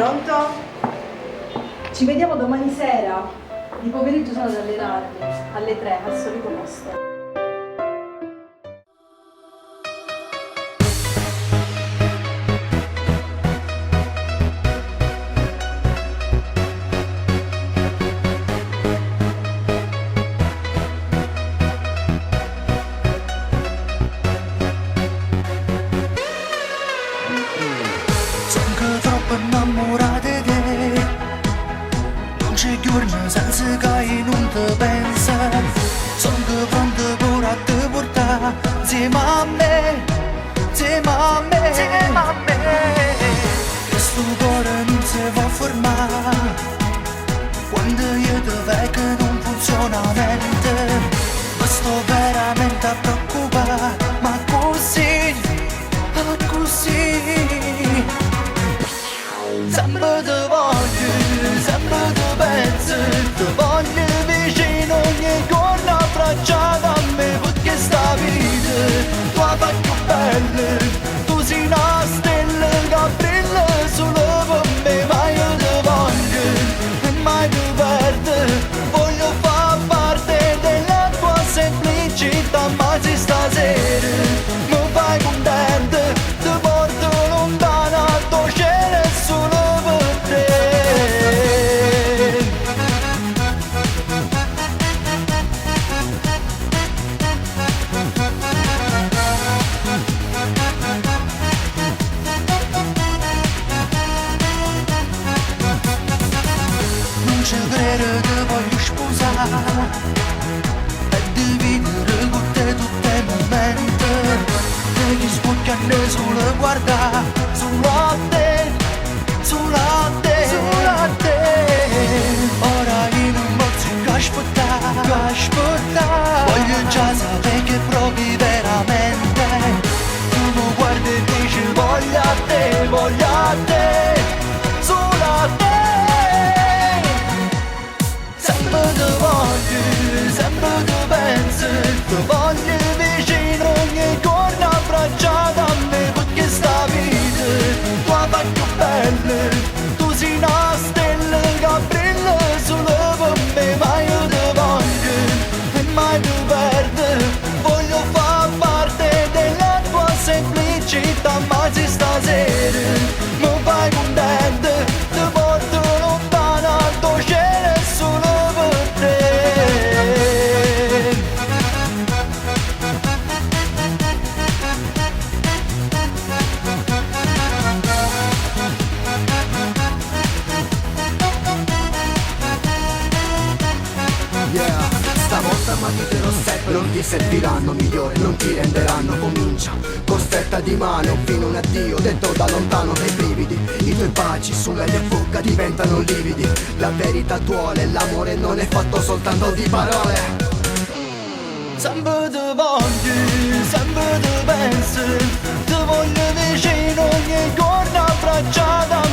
Pronto? Ci vediamo domani sera. Di pomeriggio sono ad allenarmi. Alle 3, al solito posto. Sono troppo innamorata di te. Non c'è giorno senza che non ti pensa. Sono pronto pure a te portare insieme a me, insieme a me, insieme a me. Questo cuore non si può fermare quando io ti vedo che non funziona niente. Mi sto veramente a preoccupare, ma così, così. Sempre ti voglio, sempre ti penso, ti voglio vicino ogni giorno abbracciato a me, perché sta vita tua fa più bella, tu sei una stella che brilla solo per me, ma io ti voglio e mai ti perdo, voglio far parte della tua semplicità, ma se stasera mi fai contento, ti porto lontano al tuo cielo e solo per te. Non ci credo che voglio sposare e dividere con te tutti i momenti, e gli scucchiano solo guardare, solo a te, solo a te, solo a te. Ora io non posso che aspettare, voglio già sapere che provi veramente, tu mi guardi e dici voglio a te, voglio a te, solo a te. Sempre ti voglio, sempre ti penso, ti voglio vicino ogni giorno abbracciato a me, perché sta vita tua fa più bella, tu sei una stella che brilla solo per me, ma io ti voglio e mai ti perdo, voglio far parte della tua semplicità, ma se stasera mi fai contento, ti porto lontano al tuo cielo e solo per te. Yeah, stavolta matite rossetto non ti serviranno, migliore non ti renderanno. Comincia con stretta di mano fino a un addio detto da lontano dai brividi. I tuoi baci sulla mia bocca diventano lividi. La verità duole, l'amore non è fatto soltanto di parole. Sempre ti voglio, sempre ti penso, ti voglio vicino ogni giorno abbracciato a